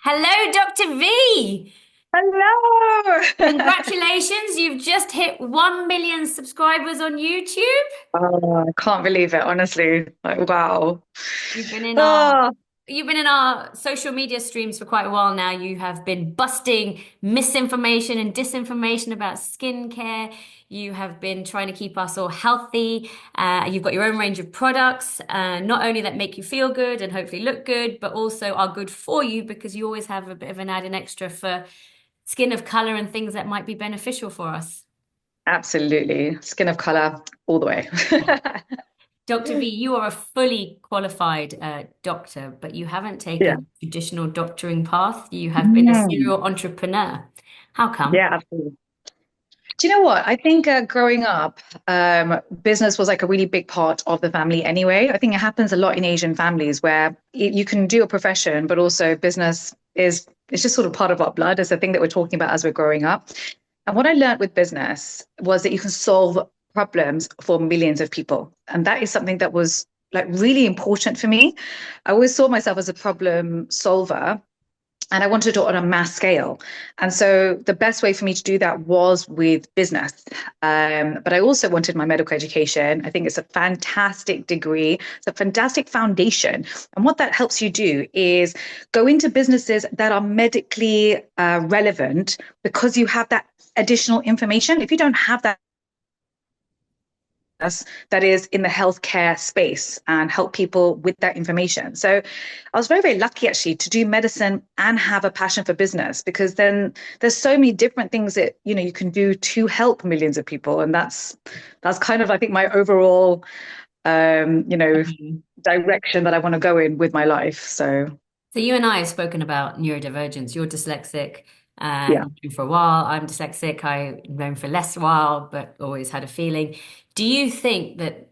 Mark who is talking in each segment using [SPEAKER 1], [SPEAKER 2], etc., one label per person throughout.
[SPEAKER 1] Hello, Dr. V.
[SPEAKER 2] Hello.
[SPEAKER 1] Congratulations, you've just hit 1 million subscribers on YouTube.
[SPEAKER 2] Oh, I can't believe it, honestly. Like, wow.
[SPEAKER 1] You've been in our
[SPEAKER 2] Oh,
[SPEAKER 1] you've been in our social media streams for quite a while now. You have been busting misinformation and disinformation about skincare. You have been trying to keep us all healthy. You've got your own range of products, not only that make you feel good and hopefully look good, but also are good for you because you always have a bit of an add-in extra for skin of color and things that might be beneficial for us.
[SPEAKER 2] absolutely. Skin of color all the way.
[SPEAKER 1] Dr. V, you are a fully qualified doctor, but you haven't
[SPEAKER 2] Yeah.
[SPEAKER 1] taken the traditional doctoring path. You have been a
[SPEAKER 2] Mm,
[SPEAKER 1] serial entrepreneur. How come?
[SPEAKER 2] yeah, absolutely. Do you know what? I think growing up, business was like a really big part of the family anyway. I think it happens a lot in Asian families where you can do a profession, but also business is it's just sort of part of our blood. It's the thing that we're talking about as we're growing up. And what I learned with business was that you can solve problems for millions of people. And that is something that was like really important for me. I always saw myself as a problem solver and I wanted to do it on a mass scale. And so the best way for me to do that was with business. But I also wanted my medical education. I think it's a fantastic degree, it's a fantastic foundation. And what that helps you do is go into businesses that are medically relevant because you have that additional information. If you don't have that is in the healthcare space and help people with that information. So I was very, very lucky actually to do medicine and have a passion for business because then there's so many different things that you can do to help millions of people. And that's kind of I think my overall
[SPEAKER 1] Um,
[SPEAKER 2] direction that I want to go in with my life. So
[SPEAKER 1] So you and I have spoken about neurodivergence. You're dyslexic,
[SPEAKER 2] yeah.
[SPEAKER 1] and for a while. I'm dyslexic. I've known for less while, but always had a feeling. Do you think that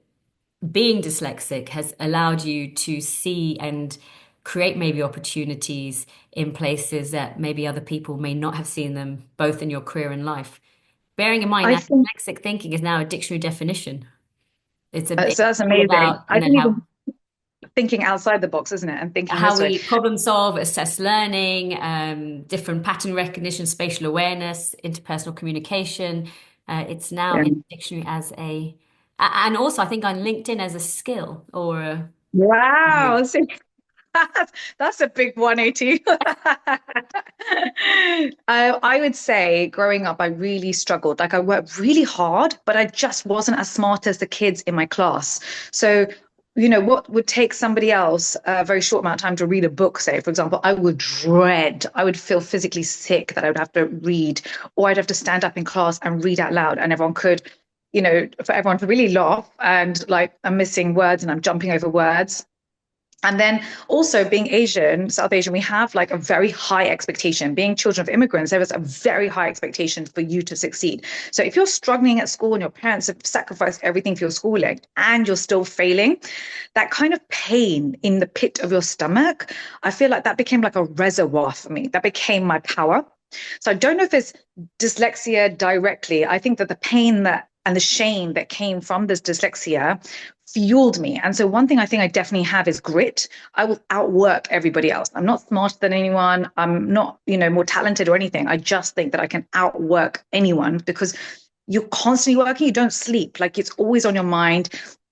[SPEAKER 1] being dyslexic has allowed you to see and create maybe opportunities in places that maybe other people may not have seen them, both in your career and life? Bearing in mind
[SPEAKER 2] I
[SPEAKER 1] that
[SPEAKER 2] think
[SPEAKER 1] dyslexic thinking is now a dictionary definition. It's
[SPEAKER 2] so that's
[SPEAKER 1] all
[SPEAKER 2] amazing.
[SPEAKER 1] about,
[SPEAKER 2] I think even thinking outside the box, isn't it? And thinking
[SPEAKER 1] how
[SPEAKER 2] this way.
[SPEAKER 1] we problem solve, assess learning, different pattern recognition, spatial awareness, interpersonal communication. It's now
[SPEAKER 2] Yeah.
[SPEAKER 1] in the dictionary as and also I think on LinkedIn as a skill or a,
[SPEAKER 2] Wow. See, that's a big 180. I would say growing up, I really struggled. Like I worked really hard, but I just wasn't as smart as the kids in my class. So, what would take somebody else a very short amount of time to read a book, say, for example, I would feel physically sick that I would have to read, or I'd have to stand up in class and read out loud, and everyone could. For everyone to really laugh and like I'm missing words and I'm jumping over words. And then also being Asian, South Asian, we have like a very high expectation. Being children of immigrants, there is a very high expectation for you to succeed. So if you're struggling at school and your parents have sacrificed everything for your schooling and you're still failing, that kind of pain in the pit of your stomach, I feel like that became like a reservoir for me. That became my power. So I don't know if it's dyslexia directly. I think that the pain that and the shame that came from this dyslexia fueled me. And so one thing I think I definitely have is grit. I will outwork everybody else. I'm not smarter than anyone. I'm not, more talented or anything. I just think that I can outwork anyone because you're constantly working, you don't sleep. Like it's always on your mind.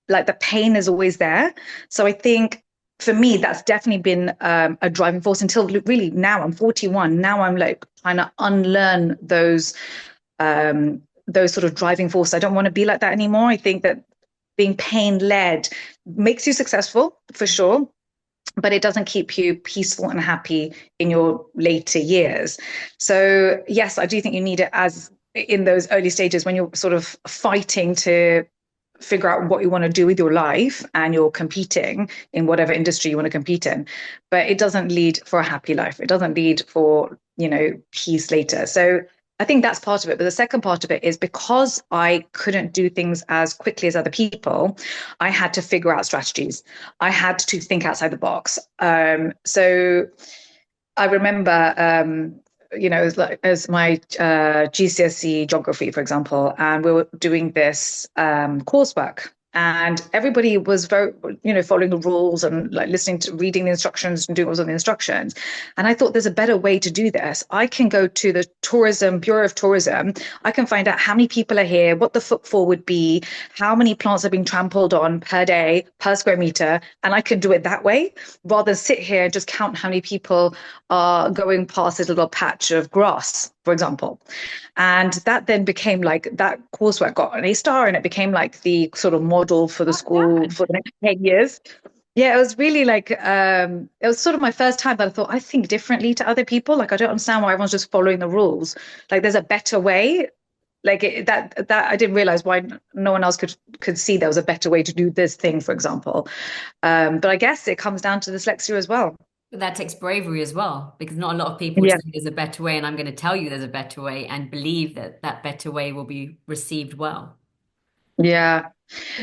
[SPEAKER 2] Like the pain is always there. So I think for me, that's definitely been a driving force until really now I'm 41. Now I'm like trying to unlearn those sort of driving force. I don't want to be like that anymore. I think that being pain led makes you successful for sure, but it doesn't keep you peaceful and happy in your later years. So yes, I do think you need it as in those early stages when you're sort of fighting to figure out what you want to do with your life and you're competing in whatever industry you want to compete in, but it doesn't lead for a happy life. It doesn't lead for peace later. So I think that's part of it. But the second part of it is because I couldn't do things as quickly as other people, I had to figure out strategies. I had to think outside the box. So I remember, as my GCSE geography, for example, and we were doing this coursework. and everybody was very, following the rules and like listening to reading the instructions and doing what was on the instructions. And I thought there's a better way to do this. I can go to the tourism Bureau of Tourism. I can find out how many people are here, what the footfall would be, how many plants are being trampled on per day, per square meter, and I can do it that way rather than sit here and just count how many people are going past this little patch of grass, for example. And that then became like that coursework got an A star, and it became like the sort of model for the
[SPEAKER 1] Oh,
[SPEAKER 2] school
[SPEAKER 1] good.
[SPEAKER 2] for the next 10 years. Yeah, it was really like it was sort of my first time that I thought I think differently to other people. Like I don't understand why everyone's just following the rules. Like there's a better way. Like that I didn't realize why no one else could see there was a better way to do this thing, for example. But I guess it comes down to dyslexia as well.
[SPEAKER 1] But that takes bravery as well, because not a lot of people would
[SPEAKER 2] Yeah.
[SPEAKER 1] say there's a better way, and I'm going to tell you there's a better way and believe that that better way will be received well.
[SPEAKER 2] Yeah.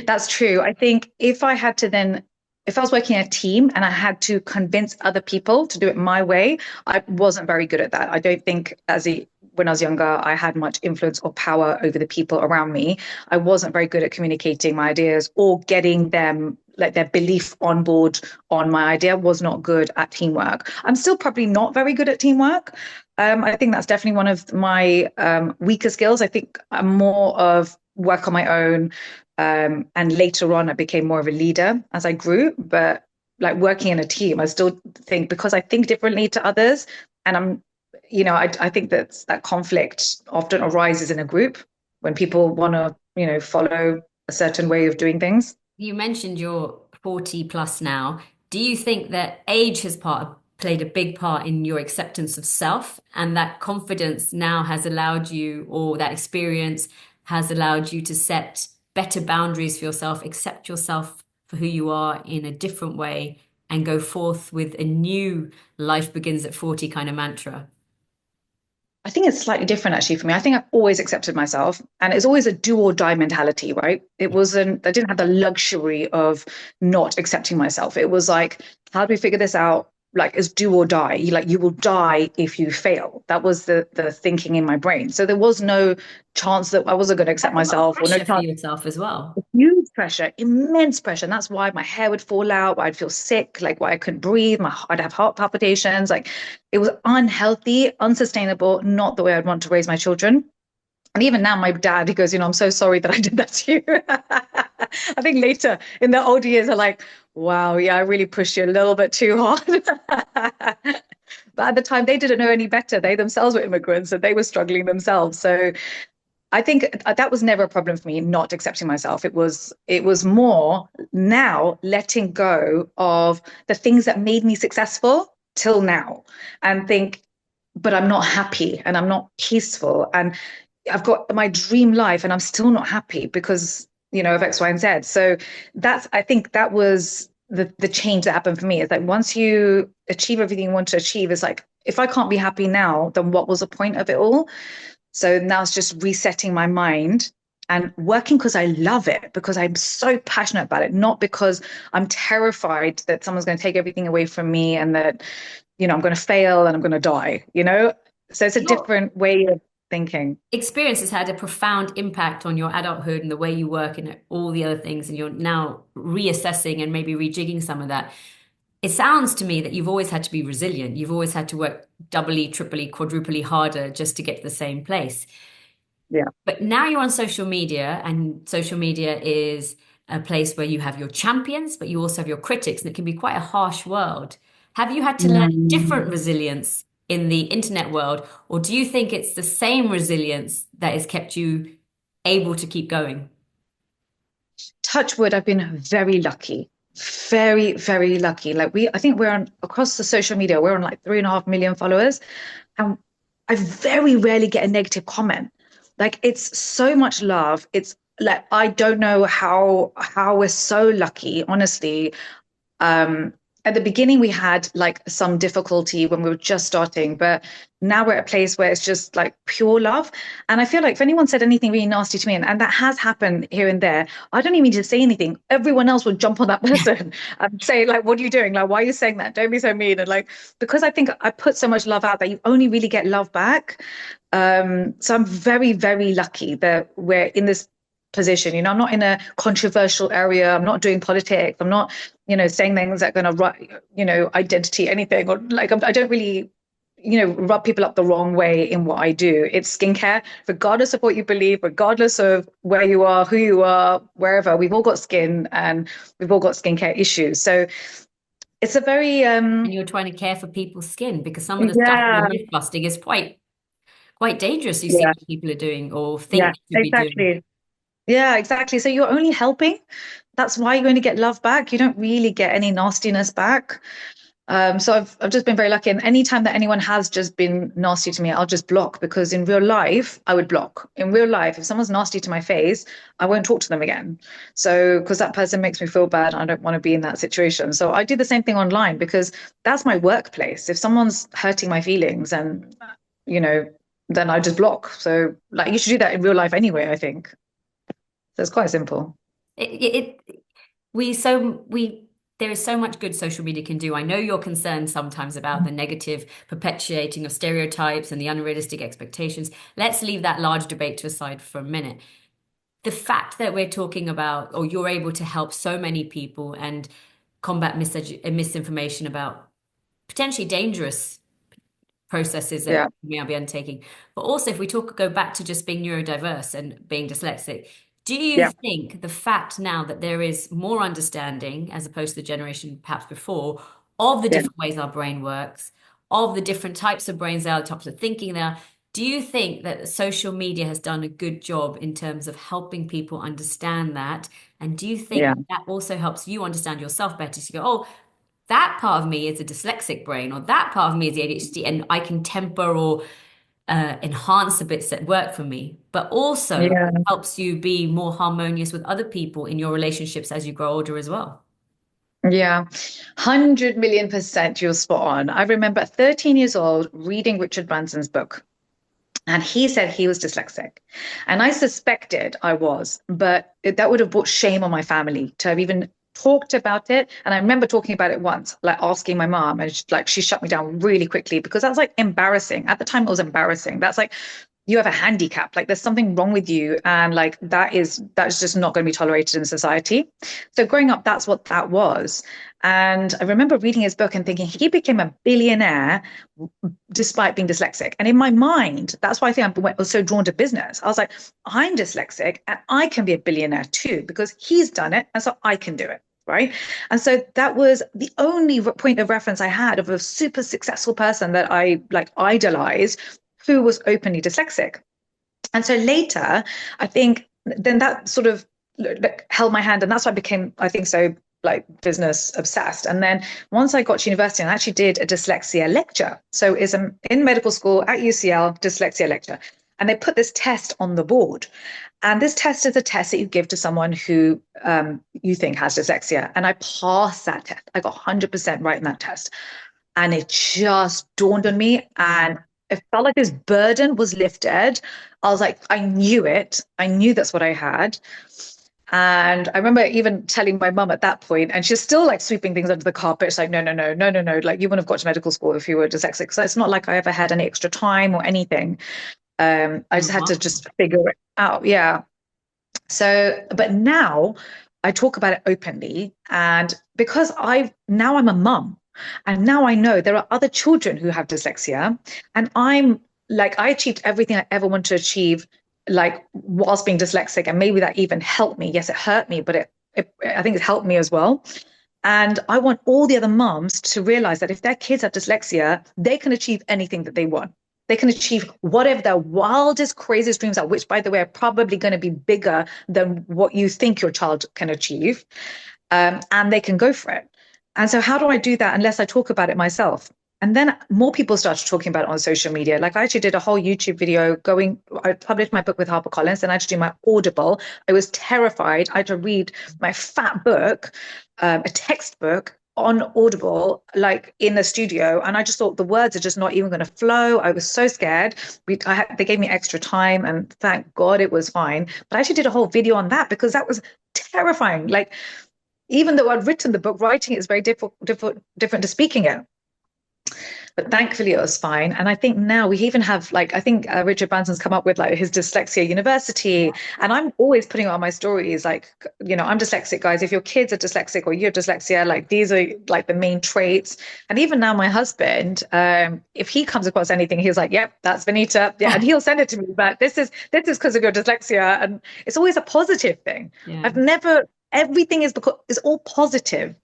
[SPEAKER 2] That's true. I think if I was working in a team and I had to convince other people to do it my way, I wasn't very good at that. I don't think when I was younger, I had much influence or power over the people around me. I wasn't very good at communicating my ideas or getting them like their belief on board on my idea. Was not good at teamwork. I'm still probably not very good at teamwork. I think that's definitely one of my weaker skills. I think I'm more of work on my own. And later on, I became more of a leader as I grew. But like working in a team, I still think because I think differently to others, and I think that conflict often arises in a group when people want to, follow a certain way of doing things.
[SPEAKER 1] You mentioned you're 40 plus now. Do you think that age has played a big part in your acceptance of self, and that confidence now has allowed you, or that experience has allowed you to set better boundaries for yourself, accept yourself for who you are in a different way, and go forth with a new life begins at 40 kind of mantra?
[SPEAKER 2] I think it's slightly different actually for me. I think I've always accepted myself, and it's always a do or die mentality, right? I didn't have the luxury of not accepting myself. It was like, how do we figure this out? Like, it's do or die. You will die if you fail. That was the thinking in my brain. So there was no chance that I wasn't going to accept
[SPEAKER 1] That's a lot of
[SPEAKER 2] myself, or no
[SPEAKER 1] pressure for
[SPEAKER 2] chance.
[SPEAKER 1] yourself as well.
[SPEAKER 2] Huge pressure, immense pressure. And that's why my hair would fall out, why I'd feel sick, like why I couldn't breathe, I'd have heart palpitations. Like it was unhealthy, unsustainable, not the way I'd want to raise my children. And even now, my dad, he goes, I'm so sorry that I did that to you. I think later in the older years, are like, wow, yeah, I really pushed you a little bit too hard. But at the time, they didn't know any better. They themselves were immigrants and they were struggling themselves. So I think that was never a problem for me, not accepting myself. It was more now letting go of the things that made me successful till now and think, but I'm not happy and I'm not peaceful and I've got my dream life and I'm still not happy because, of X, Y, and Z. So I think that was the change that happened for me. Is like once you achieve everything you want to achieve, it's like if I can't be happy now, then what was the point of it all? So now it's just resetting my mind and working because I love it, because I'm so passionate about it, not because I'm terrified that someone's going to take everything away from me and that, I'm going to fail and I'm going to die. So it's a
[SPEAKER 1] Your
[SPEAKER 2] different way of thinking.
[SPEAKER 1] experience has had a profound impact on your adulthood and the way you work and all the other things, and you're now reassessing and maybe rejigging some of that. It sounds to me that you've always had to be resilient. You've always had to work doubly, triply, quadruply harder just to get to the same place.
[SPEAKER 2] Yeah.
[SPEAKER 1] But now you're on social media, and social media is a place where you have your champions, but you also have your critics, and it can be quite a harsh world. Have you had to learn different
[SPEAKER 2] Mm.
[SPEAKER 1] resilience in the internet world, or do you think it's the same resilience that has kept you able to keep going?
[SPEAKER 2] Touch wood, I've been very lucky. Very, very lucky. Like I think we're on across the social media, we're on like 3.5 million followers. And I very rarely get a negative comment. Like it's so much love. It's like I don't know how we're so lucky, honestly. Um, at the beginning, we had like some difficulty when we were just starting, but now we're at a place where it's just like pure love. And I feel like if anyone said anything really nasty to me, and that has happened here and there, I don't even need to say anything. Everyone else would jump on that person and say, like, what are you doing? Like, why are you saying that? Don't be so mean. And like, because I think I put so much love out that you only really get love back. So I'm very, very lucky that we're in this position. You know, I'm not in a controversial area. I'm not doing politics. I'm not, you know, saying things that are going to, you know, identity anything, or like I don't really, you know, rub people up the wrong way in what I do. It's skincare, regardless of what you believe, regardless of where you are, who you are, wherever. We've all got skin and we've all got skincare issues. So it's a very
[SPEAKER 1] And you're trying to care for people's skin because some of the stuff you're
[SPEAKER 2] yeah,
[SPEAKER 1] myth busting is quite dangerous. You see
[SPEAKER 2] yeah,
[SPEAKER 1] what people are doing or
[SPEAKER 2] yeah,
[SPEAKER 1] think they should be doing.
[SPEAKER 2] exactly. Yeah, exactly. So you're only helping. That's why you're going to get love back. You don't really get any nastiness back. So I've just been very lucky. And anytime that anyone has just been nasty to me, I'll just block, because in real life, I would block. In real life, if someone's nasty to my face, I won't talk to them again. So because that person makes me feel bad, I don't want to be in that situation. So I do the same thing online, because that's my workplace. If someone's hurting my feelings, and you know, then I just block. So like you should do that in real life anyway, I think. So it's quite simple.
[SPEAKER 1] It we there is so much good social media can do. I know you're concerned sometimes about the negative perpetuating of stereotypes and the unrealistic expectations. Let's leave that large debate to aside for a minute. The fact that we're talking about, or you're able to help so many people and combat misinformation about potentially dangerous processes that
[SPEAKER 2] Yeah,
[SPEAKER 1] we may be undertaking. But also, if we go back to just being neurodiverse and being dyslexic, do you
[SPEAKER 2] yeah,
[SPEAKER 1] think the fact now that there is more understanding, as opposed to the generation perhaps before, of the
[SPEAKER 2] yeah,
[SPEAKER 1] different ways our brain works, of the different types of brains there are, types of thinking there, do you think that social media has done a good job in terms of helping people understand that? And do you
[SPEAKER 2] yeah,
[SPEAKER 1] think that also helps you understand yourself better? So you go, oh, that part of me is a dyslexic brain, or that part of me is the ADHD, and I can temper or enhance the bits that work for me. But also, it
[SPEAKER 2] yeah.
[SPEAKER 1] helps you be more harmonious with other people in your relationships as you grow older as well.
[SPEAKER 2] Yeah, 100 million% you're spot on. I remember at 13 years old reading Richard Branson's book, and he said he was dyslexic. And I suspected I was, but that would have brought shame on my family to have even talked about it. And I remember talking about it once, like asking my mom, and she shut me down really quickly, because that's like embarrassing. At the time, it was embarrassing. That's like, you have a handicap, like there's something wrong with you, and like that's just not going to be tolerated in society. So growing up, that's what that was. And I remember reading his book and thinking he became a billionaire despite being dyslexic. And in my mind, that's why I think I was so drawn to business. I was like, I'm dyslexic and I can be a billionaire too, because he's done it, and so I can do it. Right. And so that was the only point of reference I had of a super successful person that I like idolized, who was openly dyslexic. And so later, I think then that sort of like, held my hand. And that's why I became, I think, so like business obsessed. And then once I got to university, I actually did a dyslexia lecture. So it's in medical school at UCL, dyslexia lecture. And they put this test on the board. And this test is a test that you give to someone who you think has dyslexia. And I passed that test. I got 100% right in that test. And it just dawned on me. And it felt like this burden was lifted. I was like, I knew it. I knew that's what I had. And I remember even telling my mum at that point, and she's still like sweeping things under the carpet. It's like, no, no, no, no, no, no. Like, you wouldn't have got to medical school if you were dyslexic. So it's not like I ever had any extra time or anything. I just had to
[SPEAKER 1] Remarkable.
[SPEAKER 2] just figure it out. Yeah. So, but now I talk about it openly. And because I'm a mum, and now I know there are other children who have dyslexia. And I'm like, I achieved everything I ever wanted to achieve, like whilst being dyslexic. And maybe that even helped me. Yes, it hurt me, but I think it helped me as well. And I want all the other mums to realize that if their kids have dyslexia, they can achieve anything that they want. They can achieve whatever their wildest, craziest dreams are, which, by the way, are probably going to be bigger than what you think your child can achieve. And they can go for it. And so, how do I do that unless I talk about it myself? And then more people started talking about it on social media. Like, I actually did a whole YouTube video I published my book with HarperCollins, and I had to do my Audible. I was terrified. I had to read my fat book, a textbook on Audible, like in the studio. And I just thought the words are just not even going to flow. I was so scared. They gave me extra time, and thank God it was fine. But I actually did a whole video on that because that was terrifying. Like, even though I'd written the book, writing it is very different to speaking it. but thankfully it was fine. And I think now we even have like, I think Richard Branson's come up with like his dyslexia university. And I'm always putting it on my stories like, I'm dyslexic, guys. If your kids are dyslexic or you're dyslexia, like these are like the main traits. And even now my husband, if he comes across anything, he's like, yep, that's Vanita. Yeah. And he'll send it to me, but this is because of your dyslexia. And it's always a positive thing.
[SPEAKER 1] Yeah.
[SPEAKER 2] I've never, everything is all positive.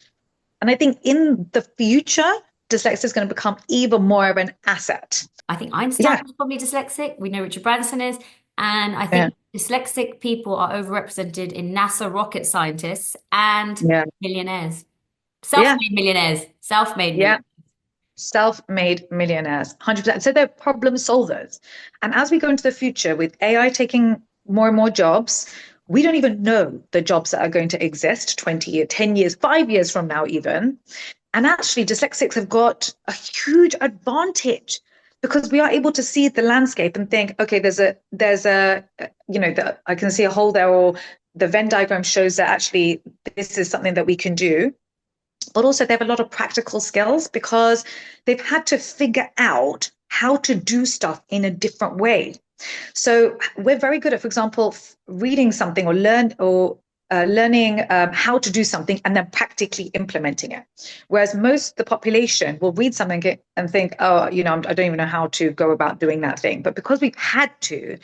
[SPEAKER 2] And I think in the future, dyslexia is going to become even more of an asset.
[SPEAKER 1] I think Einstein
[SPEAKER 2] Yeah,
[SPEAKER 1] was probably dyslexic. We know Richard Branson is. And I
[SPEAKER 2] yeah,
[SPEAKER 1] think dyslexic people are overrepresented in NASA rocket scientists and
[SPEAKER 2] yeah,
[SPEAKER 1] millionaires.
[SPEAKER 2] yeah,
[SPEAKER 1] Self-made millionaires. Self-made
[SPEAKER 2] yeah.
[SPEAKER 1] millionaires.
[SPEAKER 2] Self-made millionaires, 100%. So they're problem solvers. And as we go into the future with AI taking more and more jobs, we don't even know the jobs that are going to exist 20 years, 10 years, 5 years from now, even. And actually, dyslexics have got a huge advantage because we are able to see the landscape and think, okay, I can see a hole there, or the Venn diagram shows that actually this is something that we can do. But also, they have a lot of practical skills because they've had to figure out how to do stuff in a different way. So we're very good at, for example, reading something or learning how to do something and then practically implementing it. Whereas most of the population will read something and think, oh, I don't even know how to go about doing that thing. But because we've had to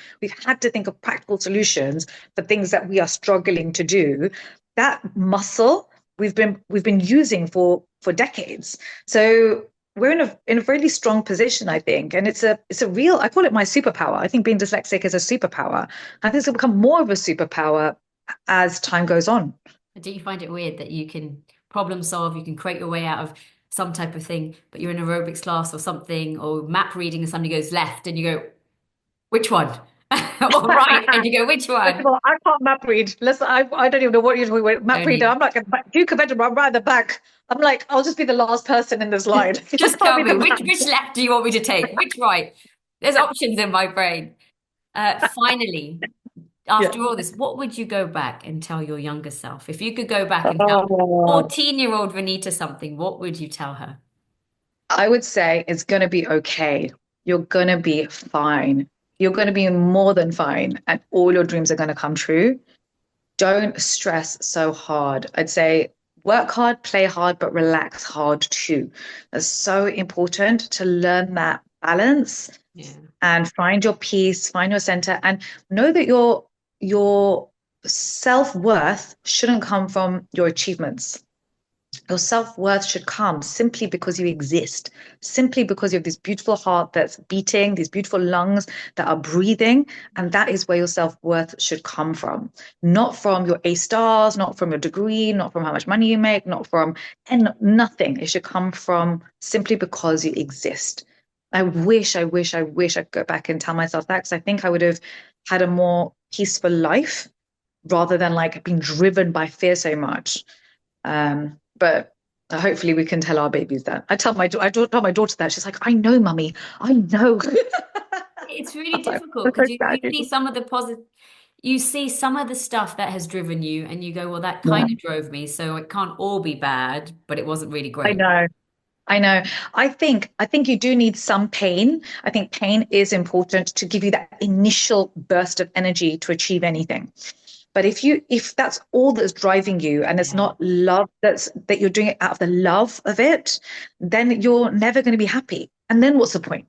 [SPEAKER 2] think of practical solutions for things that we are struggling to do. That muscle we've been using for decades. So we're in a really strong position, I think, and it's a real. I call it my superpower. I think being dyslexic is a superpower. I think it's going to become more of a superpower as time goes on.
[SPEAKER 1] Do you find it weird that you can problem solve, you can create your way out of some type of thing, but you're in aerobics class or something, or map reading and somebody goes left and you go, which one? Or right, and you go, which
[SPEAKER 2] First of
[SPEAKER 1] one?
[SPEAKER 2] all, I can't map read. Listen, I don't even know what you're talking about. Map
[SPEAKER 1] Don't
[SPEAKER 2] reader. I'm
[SPEAKER 1] even.
[SPEAKER 2] like a Duke of Edinburgh. I'm right at the back. I'm like, I'll just be the last person in this line. I
[SPEAKER 1] Just
[SPEAKER 2] can't
[SPEAKER 1] tell
[SPEAKER 2] be
[SPEAKER 1] me,
[SPEAKER 2] the
[SPEAKER 1] which
[SPEAKER 2] map.
[SPEAKER 1] left do you want me to take? Which right? There's options in my brain. Finally,
[SPEAKER 2] Yeah.
[SPEAKER 1] after all this, what would you go back and tell your younger self? If you could go back and tell
[SPEAKER 2] Oh,
[SPEAKER 1] 14-year-old Vanita something, what would you tell her?
[SPEAKER 2] I would say it's going to be okay. You're going to be fine. You're going to be more than fine, and all your dreams are going to come true. Don't stress so hard. I'd say work hard, play hard, but relax hard too. It's so important to learn that balance
[SPEAKER 1] Yeah.
[SPEAKER 2] and find your peace, find your center, and know that your self-worth shouldn't come from your achievements. Your self-worth should come simply because you exist, simply because you have this beautiful heart that's beating, these beautiful lungs that are breathing. And that is where your self-worth should come from. Not from your A stars, not from your degree, not from how much money you make, not from and nothing. It should come from simply because you exist. I wish I could go back and tell myself that because I think I would have had a more peaceful life rather than like being driven by fear so much. But hopefully we can tell our babies that. I tell my daughter that. She's like, I know, mummy, I know.
[SPEAKER 1] It's really
[SPEAKER 2] I'm like,
[SPEAKER 1] difficult
[SPEAKER 2] "I'm so
[SPEAKER 1] because you
[SPEAKER 2] sad."
[SPEAKER 1] see some of the positive, you see some of the stuff that has driven you, and you go, well, that kind
[SPEAKER 2] Yeah,
[SPEAKER 1] of drove me, so it can't all be bad, but it wasn't really
[SPEAKER 2] I
[SPEAKER 1] great.
[SPEAKER 2] know. I know. I think you do need some pain. I think pain is important to give you that initial burst of energy to achieve anything. But if that's all that's driving you and it's
[SPEAKER 1] Yeah.
[SPEAKER 2] not love that you're doing it out of the love of it, then you're never going to be happy. And then what's the point?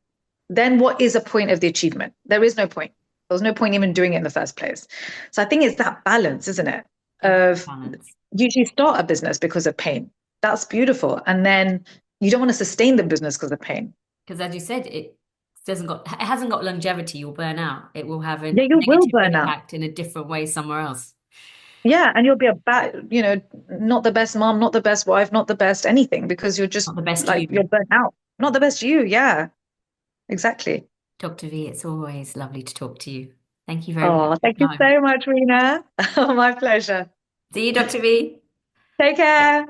[SPEAKER 2] Then what is a point of the achievement? There is no point. There was no point even doing it in the first place. So I think it's that balance, isn't it?
[SPEAKER 1] It's
[SPEAKER 2] Of
[SPEAKER 1] balance.
[SPEAKER 2] usually start a business because of pain. That's beautiful. And then you don't want to sustain the business because of pain.
[SPEAKER 1] Because as you said, it hasn't got longevity. You'll burn out. It will have a
[SPEAKER 2] Yeah, you will
[SPEAKER 1] negative
[SPEAKER 2] burn out.
[SPEAKER 1] impact in a different way somewhere else.
[SPEAKER 2] Yeah, and you'll be a bad, not the best mom, not the best wife, not the best anything because you're just
[SPEAKER 1] Not the best
[SPEAKER 2] like you're
[SPEAKER 1] you.
[SPEAKER 2] burnt out. Not the best you. Yeah, exactly.
[SPEAKER 1] Dr. V, it's always lovely to talk to you. Thank you very much
[SPEAKER 2] Oh,
[SPEAKER 1] for
[SPEAKER 2] thank you
[SPEAKER 1] your time.
[SPEAKER 2] so much, Reena. My pleasure.
[SPEAKER 1] See you, Dr. V.
[SPEAKER 2] Take care.